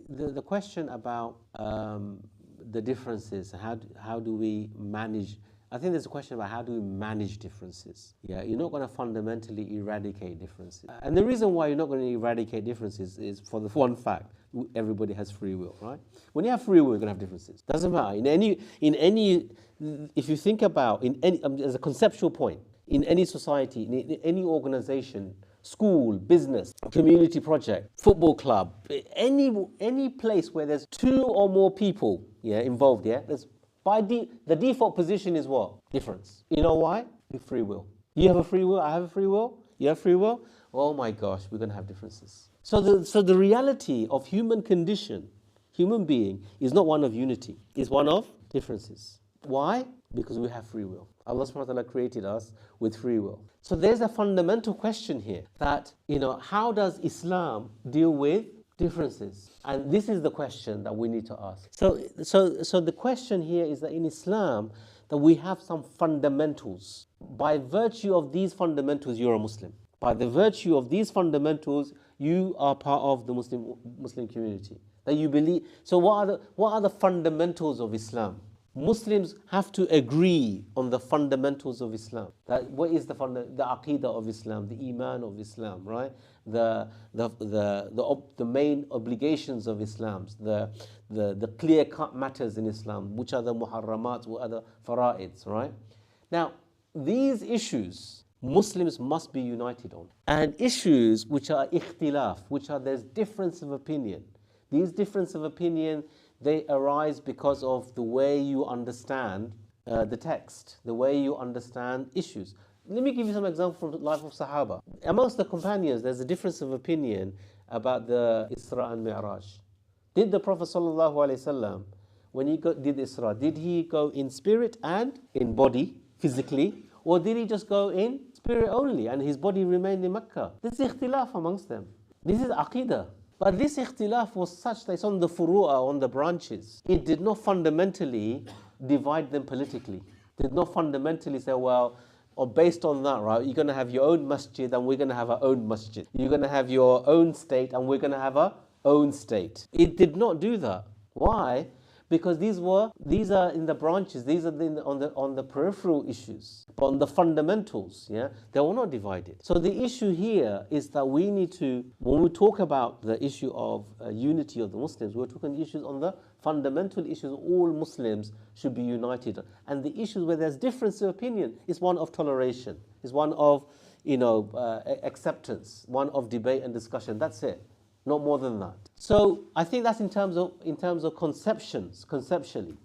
the question about the differences, how do we manage? I think there's a question about how do we manage differences. Yeah, you're not going to fundamentally eradicate differences. And the reason why you're not going to eradicate differences is for the one fact: everybody has free will, right? When you have free will, you're going to have differences. Doesn't matter. If you think about as a conceptual point, in any society, in any organization, school, business, community project, football club, any place where there's two or more people, involved, there's the default position is what? Difference. You know why? Free will. You have a free will, I have a free will, you have free will. Oh my gosh, we're going to have differences. So the reality of human condition, human being, is not one of unity. It's one of differences. Why? Because we have free will. Allah subhanahu wa ta'ala created us with free will. So there's a fundamental question here that, how does Islam deal with differences? And this is the question that we need to ask. So the question here is that in Islam, that we have some fundamentals. By virtue of these fundamentals, you're a Muslim. By the virtue of these fundamentals, you are part of the Muslim community. That you believe. So what are the fundamentals of Islam? Muslims have to agree on the fundamentals of Islam. That what is the aqeedah of Islam, the iman of Islam, right? The main obligations of Islam, the clear-cut matters in Islam, which are the muharramat, what are the fara'ids, right? Now, these issues Muslims must be united on. And issues which are ikhtilaf, there's difference of opinion. These difference of opinion, they arise because of the way you understand the text, the way you understand issues. Let me give you some examples from the life of Sahaba. Amongst the companions, there's a difference of opinion about the Isra and Mi'raj. Did the Prophet ﷺ, when he did Isra, did he go in spirit and in body, physically, or did he just go in spirit only and his body remained in Mecca? This is ikhtilaf amongst them. This is aqidah. But this ikhtilaf was such that it's on the furu'a, on the branches. It did not fundamentally divide them politically. It did not fundamentally say, well, or based on that, right, you're going to have your own masjid and we're going to have our own masjid. You're going to have your own state and we're going to have our own state. It did not do that. Why? Because these are in the branches, these are on the peripheral issues, but on the fundamentals, they were not divided. So the issue here is that we need to, when we talk about the issue of unity of the Muslims, we're talking issues on the fundamental issues all Muslims should be united on. And the issues where there's difference of opinion is one of toleration, is one of acceptance, one of debate and discussion. That's it. Not more than that. So I think that's in terms of conceptually,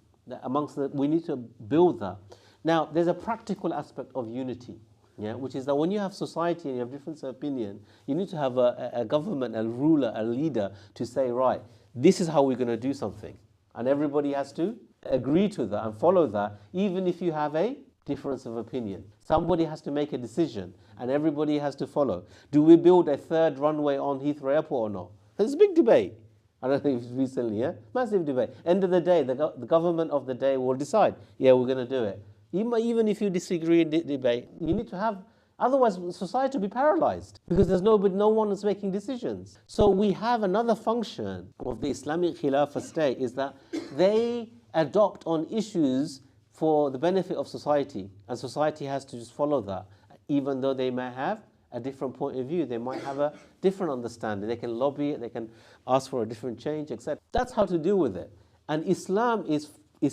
we need to build that. Now, there's a practical aspect of unity, which is that when you have society and you have difference of opinion, you need to have a government, a ruler, a leader to say, right, this is how we're going to do something. And everybody has to agree to that and follow that, even if you have a difference of opinion. Somebody has to make a decision and everybody has to follow. Do we build a third runway on Heathrow Airport or not? There's a big debate. I don't think it's recently, massive debate. End of the day, the government of the day will decide, we're going to do it. Even if you disagree in debate, you need to have, otherwise society will be paralyzed because there's no one is making decisions. So we have another function of the Islamic Khilafah state is that they adopt on issues for the benefit of society, and society has to just follow that. Even though they may have a different point of view, they might have a different understanding. They can lobby it, they can ask for a different change, etc. That's how to deal with it. And Islam is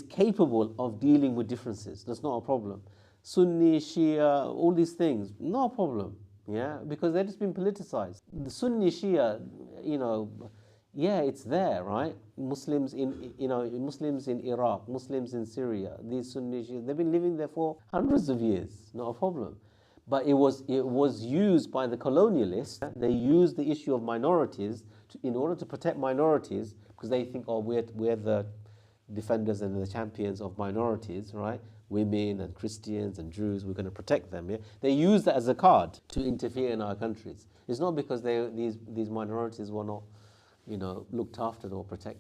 capable of dealing with differences. That's not a problem. Sunni, Shia, all these things, no problem. Because they've just been politicized. The Sunni, Shia, it's there, right? Muslims in Iraq, Muslims in Syria, these Sunni Shias, they've been living there for hundreds of years, not a problem. But it was used by the colonialists. They used the issue of minorities in order to protect minorities, because they think, we're the defenders and the champions of minorities, right? Women and Christians and Jews, we're going to protect them. They use that as a card to interfere in our countries. It's not because these minorities were not looked after or protected.